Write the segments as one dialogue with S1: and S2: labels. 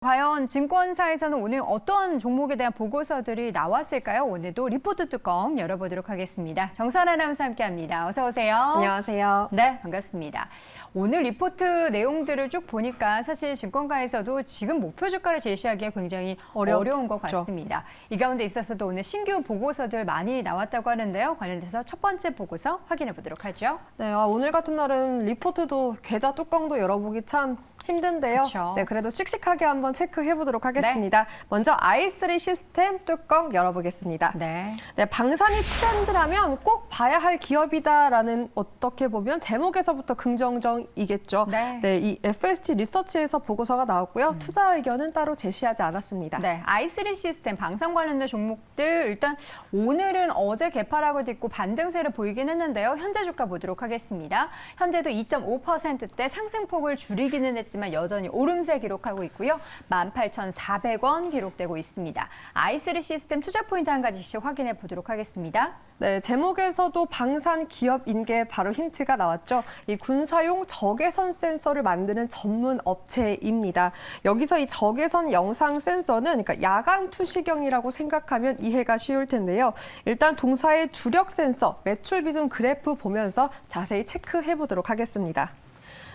S1: 과연 증권사에서는 오늘 어떤 종목에 대한 보고서들이 나왔을까요? 오늘도 리포트 뚜껑 열어보도록 하겠습니다. 정선 아나운서 함께합니다. 어서 오세요.
S2: 안녕하세요.
S1: 네, 반갑습니다. 오늘 리포트 내용들을 쭉 보니까 사실 증권가에서도 지금 목표 주가를 제시하기가 굉장히 어려운 것 같습니다. 이 가운데 있어서도 오늘 신규 보고서들 많이 나왔다고 하는데요. 관련돼서 첫 번째 보고서 확인해 보도록 하죠.
S2: 네, 오늘 같은 날은 리포트도 계좌 뚜껑도 열어보기 참 힘든데요.
S1: 그쵸.
S2: 네, 그래도 씩씩하게 한번 체크해 보도록 하겠습니다. 먼저 i3 시스템 뚜껑 열어보겠습니다.
S1: 네.
S2: 네, 방산이 트렌드라면 꼭 봐야 할 기업이다라는 어떻게 보면 제목에서부터 긍정적이겠죠.
S1: 네.
S2: 이 FST 리서치에서 보고서가 나왔고요. 투자 의견은 따로 제시하지 않았습니다.
S1: 네, i3 시스템 방산 관련된 종목들 일단 오늘은 어제 개파락을 딛고 반등세를 보이긴 했는데요. 현재 주가 보도록 하겠습니다. 현재도 2.5%대 상승폭을 줄이기는 했지만 여전히 오름세 기록하고 있고요. 18,400원 기록되고 있습니다. i3 시스템 투자 포인트 한 가지씩 확인해 보도록 하겠습니다.
S2: 네, 제목에서도 방산 기업인 게 바로 힌트가 나왔죠. 이 군사용 적외선 센서를 만드는 전문 업체입니다. 여기서 이 적외선 영상 센서는 그러니까 야간 투시경이라고 생각하면 이해가 쉬울 텐데요. 일단 동사의 주력 센서, 매출 비중 그래프 보면서 자세히 체크해 보도록 하겠습니다.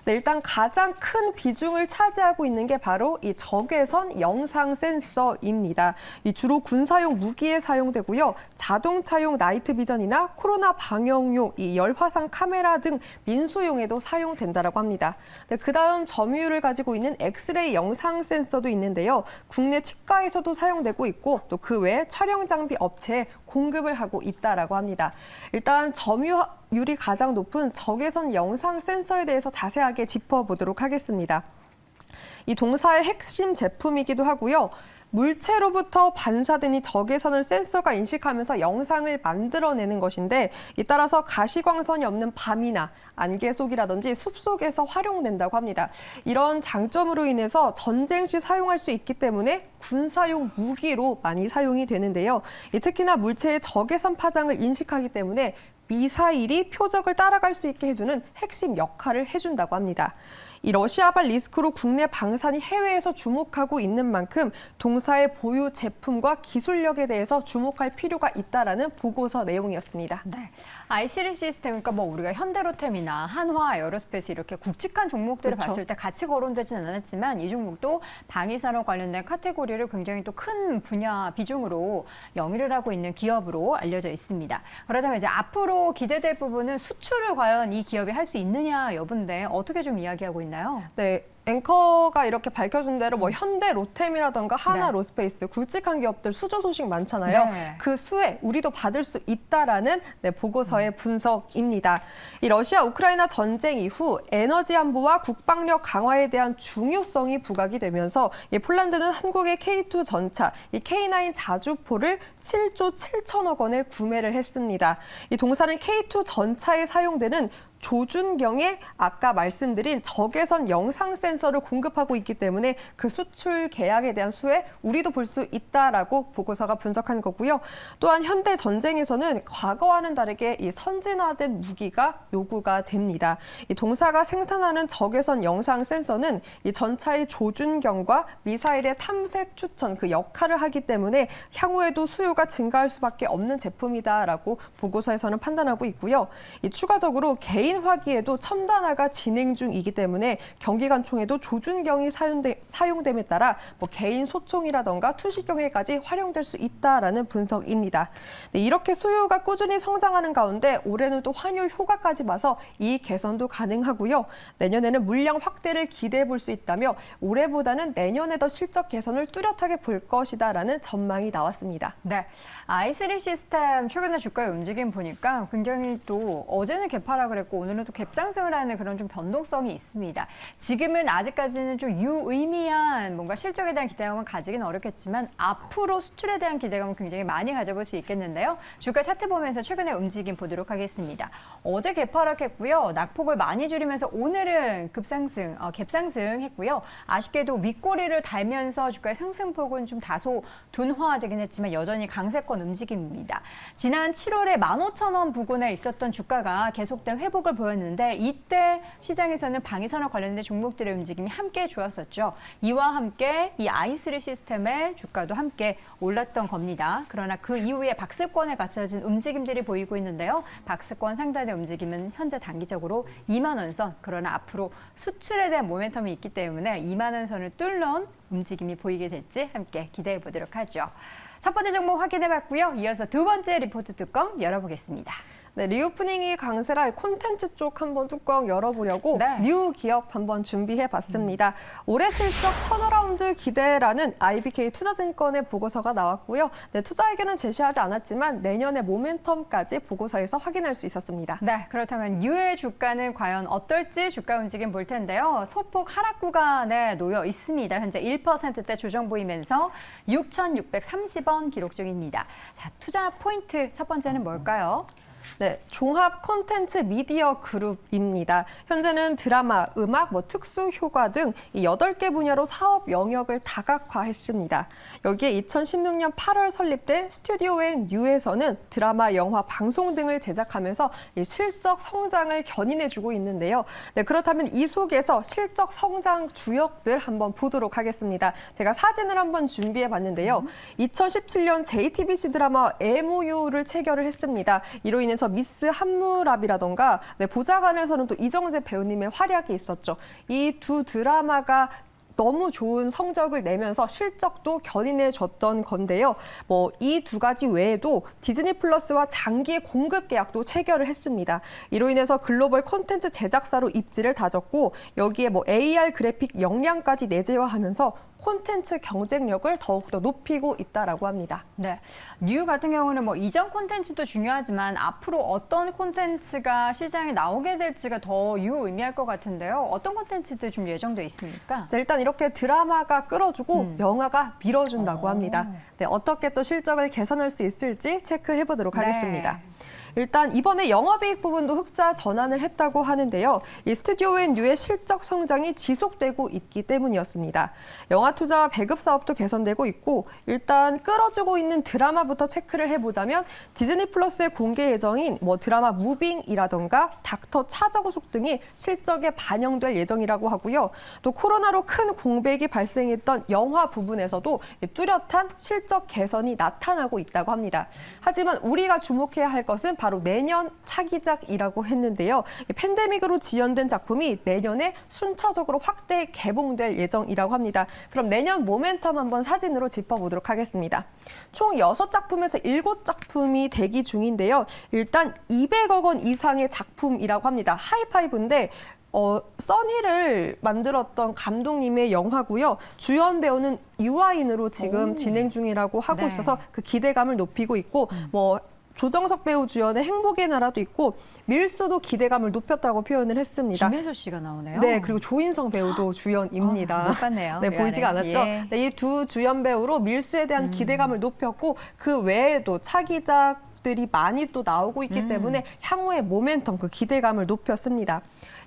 S2: 네, 일단 가장 큰 비중을 차지하고 있는 게 바로 이 적외선 영상 센서입니다. 이 주로 군사용 무기에 사용되고요. 자동차용 나이트 비전이나 코로나 방역용 이 열화상 카메라 등 민수용에도 사용된다라고 합니다. 네, 그다음 점유율을 가지고 있는 엑스레이 영상 센서도 있는데요. 국내 치과에서도 사용되고 있고 또 그 외 촬영 장비 업체에 공급을 하고 있다라고 합니다. 일단 점유율이 가장 높은 적외선 영상 센서에 대해서 자세하게 짚어보도록 하겠습니다. 이 동사의 핵심 제품이기도 하고요. 물체로부터 반사된 이 적외선을 센서가 인식하면서 영상을 만들어내는 것인데 따라서 가시광선이 없는 밤이나 안개 속이라든지 숲속에서 활용된다고 합니다. 이런 장점으로 인해서 전쟁 시 사용할 수 있기 때문에 군사용 무기로 많이 사용이 되는데요. 특히나 물체의 적외선 파장을 인식하기 때문에 미사일이 표적을 따라갈 수 있게 해주는 핵심 역할을 해준다고 합니다. 이 러시아발 리스크로 국내 방산이 해외에서 주목하고 있는 만큼 동사의 보유 제품과 기술력에 대해서 주목할 필요가 있다라는 보고서 내용이었습니다.
S1: 네, i3 시스템, 그러니까 뭐 우리가 현대로템이나 한화, 에어로스페이스 이렇게 굵직한 종목들을
S2: 그렇죠.
S1: 봤을 때 같이 거론되지는 않았지만 이 종목도 방위산업 관련된 카테고리를 굉장히 또 큰 분야 비중으로 영위를 하고 있는 기업으로 알려져 있습니다. 그렇다면 이제 앞으로 기대될 부분은 수출을 과연 이 기업이 할 수 있느냐 여부인데 어떻게 좀 이야기하고 있나요?
S2: 네. 앵커가 이렇게 밝혀준 대로 뭐 현대 로템이라던가 하나
S1: 네.
S2: 로스페이스 굵직한 기업들 수조 소식 많잖아요.
S1: 네.
S2: 그 수에 우리도 받을 수 있다라는 보고서의 분석입니다. 이 러시아 우크라이나 전쟁 이후 에너지 안보와 국방력 강화에 대한 중요성이 부각이 되면서 이 폴란드는 한국의 K2 전차, 이 K9 자주포를 7조 7천억 원에 구매를 했습니다. 이 동사는 K2 전차에 사용되는 조준경에 아까 말씀드린 적외선 영상 센서를 공급하고 있기 때문에 그 수출 계약에 대한 수에 우리도 볼 수 있다라고 보고서가 분석한 거고요. 또한 현대 전쟁에서는 과거와는 다르게 이 선진화된 무기가 요구가 됩니다. 이 동사가 생산하는 적외선 영상 센서는 이 전차의 조준경과 미사일의 탐색 추천 그 역할을 하기 때문에 향후에도 수요가 증가할 수밖에 없는 제품이다라고 보고서에서는 판단하고 있고요. 이 추가적으로 개인 화기에도 첨단화가 진행 중이기 때문에 경기관총에도 조준경이 사용됨에 따라 뭐 개인 소총이라던가 투시경에까지 활용될 수 있다라는 분석입니다. 네, 이렇게 수요가 꾸준히 성장하는 가운데 올해는 또 환율 효과까지 봐서 이익 개선도 가능하고요. 내년에는 물량 확대를 기대해 볼 수 있다며 올해보다는 내년에 더 실적 개선을 뚜렷하게 볼 것이다라는 전망이 나왔습니다.
S1: 네, i3 시스템 최근에 주가의 움직임 보니까 굉장히 또 어제는 개파락을 했고 오늘은 또 갭상승을 하는 그런 좀 변동성이 있습니다. 지금은 아직까지는 좀 유의미한 뭔가 실적에 대한 기대감은 가지긴 어렵겠지만 앞으로 수출에 대한 기대감은 굉장히 많이 가져볼 수 있겠는데요. 주가 차트 보면서 최근의 움직임 보도록 하겠습니다. 어제 개파락했고요. 낙폭을 많이 줄이면서 오늘은 급상승, 갭상승했고요. 아쉽게도 윗꼬리를 달면서 주가의 상승폭은 좀 다소 둔화되긴 했지만 여전히 강세권 움직임입니다. 지난 7월에 15,000원 부근에 있었던 주가가 계속된 회복 소폭을 보였는데 이때 시장에서는 방위산업 관련된 종목들의 움직임이 함께 좋았었죠. 이와 함께 이 i3 시스템의 주가도 함께 올랐던 겁니다. 그러나 그 이후에 박스권에 갖춰진 움직임들이 보이고 있는데요. 박스권 상단의 움직임은 현재 단기적으로 2만 원 선, 그러나 앞으로 수출에 대한 모멘텀이 있기 때문에 2만 원 선을 뚫는 움직임이 보이게 될지 함께 기대해 보도록 하죠. 첫 번째 종목 확인해 봤고요. 이어서 두 번째 리포트 뚜껑 열어보겠습니다.
S2: 네, 리오프닝이 강세라 콘텐츠 쪽 한번 뚜껑 열어보려고
S1: 네.
S2: 뉴 기업 한번 준비해봤습니다. 올해 실적 턴어라운드 기대라는 IBK 투자증권의 보고서가 나왔고요. 네, 투자 의견은 제시하지 않았지만 내년의 모멘텀까지 보고서에서 확인할 수 있었습니다.
S1: 네, 그렇다면 뉴의 주가는 과연 어떨지 주가 움직임 볼 텐데요. 소폭 하락 구간에 놓여 있습니다. 현재 1%대 조정 보이면서 6,630원 기록 중입니다. 자, 투자 포인트 첫 번째는 뭘까요?
S2: 네, 종합 콘텐츠 미디어 그룹입니다. 현재는 드라마, 음악, 특수 효과 등 이 8개 분야로 사업 영역을 다각화했습니다. 여기에 2016년 8월 설립된 스튜디오 앤 뉴에서는 드라마, 영화, 방송 등을 제작하면서 이 실적 성장을 견인해주고 있는데요. 네, 그렇다면 이 속에서 실적 성장 주역들 한번 보도록 하겠습니다. 제가 사진을 한번 준비해봤는데요. 2017년 JTBC 드라마 MOU를 체결을 했습니다. 이로 인해서 미스 한무랍이라던가 보좌관에서는 또 이정재 배우님의 활약이 있었죠. 이 두 드라마가 너무 좋은 성적을 내면서 실적도 견인해줬던 건데요. 이 두 가지 외에도 디즈니 플러스와 장기 공급 계약도 체결을 했습니다. 이로 인해서 글로벌 콘텐츠 제작사로 입지를 다졌고 여기에 AR 그래픽 역량까지 내재화하면서 콘텐츠 경쟁력을 더욱더 높이고 있다라고 합니다.
S1: 네, 뉴 같은 경우는 이전 콘텐츠도 중요하지만 앞으로 어떤 콘텐츠가 시장에 나오게 될지가 더 유의미할 것 같은데요. 어떤 콘텐츠들 좀 예정돼 있습니까?
S2: 네, 일단 이렇게 드라마가 끌어주고 영화가 밀어준다고 합니다. 네, 어떻게 또 실적을 개선할 수 있을지 체크해 보도록 하겠습니다. 일단 이번에 영업이익 부분도 흑자 전환을 했다고 하는데요. 이 스튜디오 앤 뉴의 실적 성장이 지속되고 있기 때문이었습니다. 영화 투자와 배급 사업도 개선되고 있고 일단 끌어주고 있는 드라마부터 체크를 해보자면 디즈니 플러스의 공개 예정인 드라마 무빙이라던가 닥터 차정숙 등이 실적에 반영될 예정이라고 하고요. 또 코로나로 큰 공백이 발생했던 영화 부분에서도 뚜렷한 실적 개선이 나타나고 있다고 합니다. 하지만 우리가 주목해야 할 것은 바로 내년 차기작이라고 했는데요. 팬데믹으로 지연된 작품이 내년에 순차적으로 확대 개봉될 예정이라고 합니다. 그럼 내년 모멘텀 한번 사진으로 짚어보도록 하겠습니다. 총 6작품에서 7작품이 대기 중인데요. 일단 200억 원 이상의 작품이라고 합니다. 하이파이브인데 써니를 만들었던 감독님의 영화고요. 주연 배우는 유아인으로 지금 진행 중이라고 하고 있어서 그 기대감을 높이고 있고 조정석 배우 주연의 행복의 나라도 있고 밀수도 기대감을 높였다고 표현을 했습니다.
S1: 김혜수 씨가 나오네요.
S2: 네, 그리고 조인성 배우도 주연입니다.
S1: 못 봤네요.
S2: 네, 보이지가 않았죠.
S1: 예.
S2: 네, 이 두 주연 배우로 밀수에 대한 기대감을 높였고 그 외에도 차기작들이 많이 또 나오고 있기 때문에 향후의 모멘텀, 그 기대감을 높였습니다.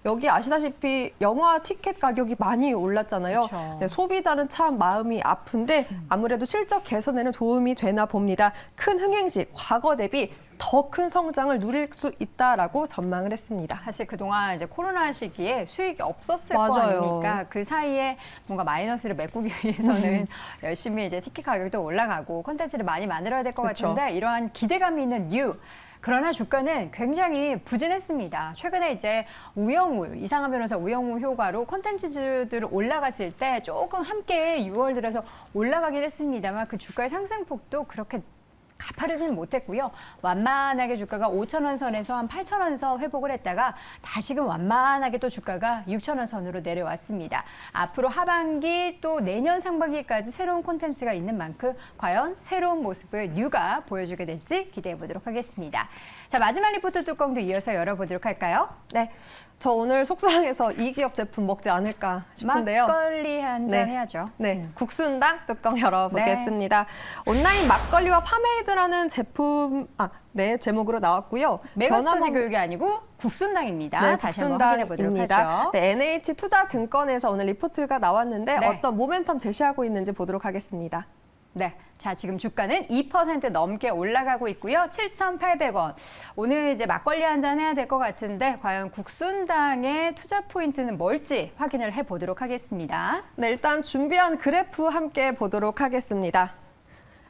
S2: 여기 아시다시피 영화 티켓 가격이 많이 올랐잖아요. 네, 소비자는 참 마음이 아픈데 아무래도 실적 개선에는 도움이 되나 봅니다. 큰 흥행시, 과거 대비 더 큰 성장을 누릴 수 있다라고 전망을 했습니다.
S1: 사실 그동안 이제 코로나 시기에 수익이 없었을 거
S2: 맞아요.
S1: 아닙니까? 그 사이에 뭔가 마이너스를 메꾸기 위해서는 열심히 이제 티켓 가격도 올라가고 콘텐츠를 많이 만들어야 될 것 같은데 이러한 기대감이 있는 뉴. 그러나 주가는 굉장히 부진했습니다. 최근에 이제 이상한 변호사 우영우 효과로 콘텐츠들 올라갔을 때 조금 함께 6월 들어서 올라가긴 했습니다만 그 주가의 상승폭도 그렇게 가파르지는 못했고요. 완만하게 주가가 5,000원 선에서 한 8,000원 선 회복을 했다가 다시금 완만하게 또 주가가 6,000원 선으로 내려왔습니다. 앞으로 하반기 또 내년 상반기까지 새로운 콘텐츠가 있는 만큼 과연 새로운 모습을 뉴가 보여주게 될지 기대해 보도록 하겠습니다. 자, 마지막 리포트 뚜껑도 이어서 열어보도록 할까요?
S2: 네, 저 오늘 속상해서 이 기업 제품 먹지 않을까 싶은데요.
S1: 막걸리 한 잔 해야죠.
S2: 네, 국순당 뚜껑 열어보겠습니다. 온라인 막걸리와 파메이드라는 제품, 제목으로 나왔고요.
S1: 메가스터디 교육이 아니고 국순당입니다.
S2: 네,
S1: 다시 한번 확인해 보도록 하죠.
S2: 네, NH투자증권에서 오늘 리포트가 나왔는데
S1: 네.
S2: 어떤 모멘텀 제시하고 있는지 보도록 하겠습니다.
S1: 네. 자, 지금 주가는 2% 넘게 올라가고 있고요. 7,800원. 오늘 이제 막걸리 한 잔 해야 될 것 같은데 과연 국순당의 투자 포인트는 뭘지 확인을 해보도록 하겠습니다.
S2: 네, 일단 준비한 그래프 함께 보도록 하겠습니다.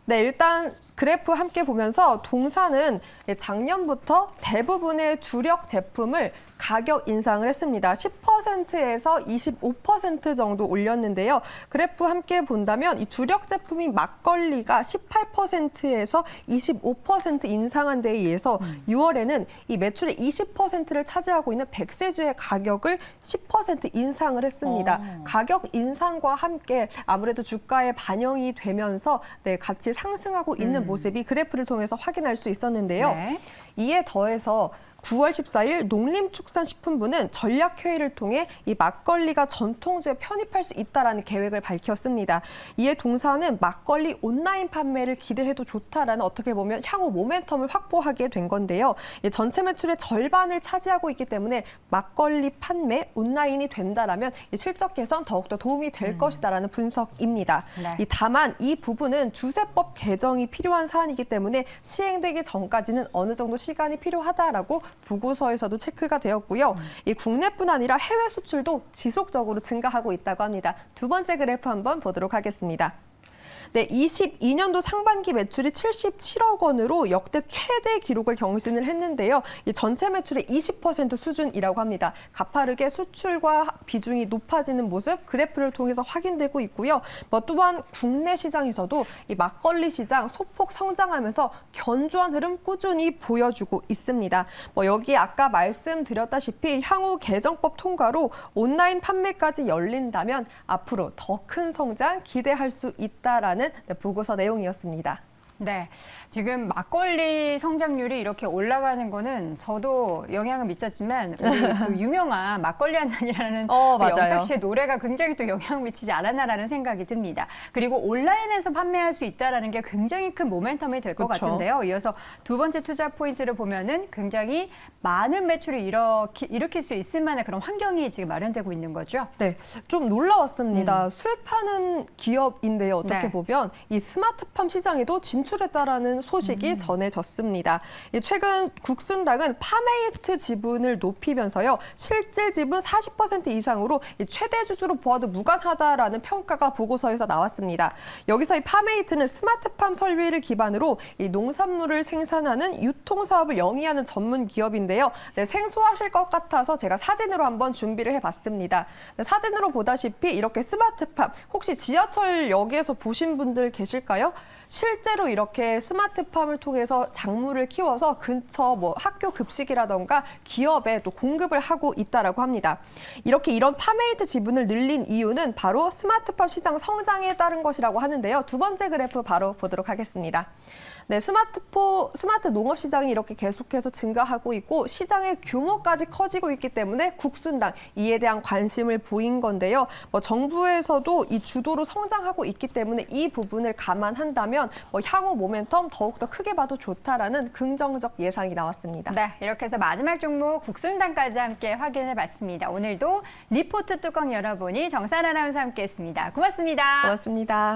S2: 네, 일단 그래프 함께 보면서 동사는 작년부터 대부분의 주력 제품을 가격 인상을 했습니다. 10%에서 25% 정도 올렸는데요. 그래프 함께 본다면 이 주력 제품인 막걸리가 18%에서 25% 인상한 데에 의해서 6월에는 이 매출의 20%를 차지하고 있는 백세주의 가격을 10% 인상을 했습니다. 가격 인상과 함께 아무래도 주가에 반영이 되면서 네, 같이 상승하고 있는 모습이 그래프를 통해서 확인할 수 있었는데요.
S1: 네.
S2: 이에 더해서 9월 14일 농림축산식품부는 전략회의를 통해 이 막걸리가 전통주에 편입할 수 있다라는 계획을 밝혔습니다. 이에 동사는 막걸리 온라인 판매를 기대해도 좋다라는 어떻게 보면 향후 모멘텀을 확보하게 된 건데요. 전체 매출의 절반을 차지하고 있기 때문에 막걸리 판매 온라인이 된다라면 실적 개선 더욱더 도움이 될 것이다라는 분석입니다.
S1: 네.
S2: 다만 이 부분은 주세법 개정이 필요한 사안이기 때문에 시행되기 전까지는 어느 정도 시간이 필요하다라고 보고서에서도 체크가 되었고요. 이 국내뿐 아니라 해외 수출도 지속적으로 증가하고 있다고 합니다. 두 번째 그래프 한번 보도록 하겠습니다. 네, 22년도 상반기 매출이 77억 원으로 역대 최대 기록을 경신을 했는데요. 이 전체 매출의 20% 수준이라고 합니다. 가파르게 수출과 비중이 높아지는 모습 그래프를 통해서 확인되고 있고요. 또한 국내 시장에서도 이 막걸리 시장 소폭 성장하면서 견조한 흐름 꾸준히 보여주고 있습니다. 여기 아까 말씀드렸다시피 향후 개정법 통과로 온라인 판매까지 열린다면 앞으로 더 큰 성장 기대할 수 있다라는 보고서 내용이었습니다.
S1: 네, 지금 막걸리 성장률이 이렇게 올라가는 거는 저도 영향을 미쳤지만 우리 그 유명한 막걸리 한 잔이라는
S2: 맞아요.
S1: 영탁 씨의 노래가 굉장히 또 영향을 미치지 않았나라는 생각이 듭니다. 그리고 온라인에서 판매할 수 있다라는 게 굉장히 큰 모멘텀이 될 것 같은데요. 이어서 두 번째 투자 포인트를 보면은 굉장히 많은 매출을 일으킬 수 있을 만한 그런 환경이 지금 마련되고 있는 거죠.
S2: 네, 좀 놀라웠습니다. 술 파는 기업인데요. 어떻게
S1: 네.
S2: 보면 이 스마트팜 시장에도 진출했다라는 소식이 전해졌습니다. 최근 국순당은 팜메이트 지분을 높이면서요. 실질 지분 40% 이상으로 최대 주주로 보아도 무관하다라는 평가가 보고서에서 나왔습니다. 여기서 이 팜메이트는 스마트팜 설비를 기반으로 이 농산물을 생산하는 유통 사업을 영위하는 전문 기업인데요. 네, 생소하실 것 같아서 제가 사진으로 한번 준비를 해봤습니다. 네, 사진으로 보다시피 이렇게 스마트팜 혹시 지하철역에서 보신 분들 계실까요? 실제로 이렇게 스마트팜을 통해서 작물을 키워서 근처 학교 급식이라던가 기업에 또 공급을 하고 있다라고 합니다. 이런 팜메이트 지분을 늘린 이유는 바로 스마트팜 시장 성장에 따른 것이라고 하는데요. 두 번째 그래프 바로 보도록 하겠습니다. 네, 스마트 농업 시장이 이렇게 계속해서 증가하고 있고 시장의 규모까지 커지고 있기 때문에 국순당 이에 대한 관심을 보인 건데요. 정부에서도 이 주도로 성장하고 있기 때문에 이 부분을 감안한다면 향후 모멘텀 더욱더 크게 봐도 좋다라는 긍정적 예상이 나왔습니다.
S1: 네, 이렇게 해서 마지막 종목 국순당까지 함께 확인해봤습니다. 오늘도 리포트 뚜껑 열어보니 정산 아나운서 함께했습니다. 고맙습니다.
S2: 고맙습니다.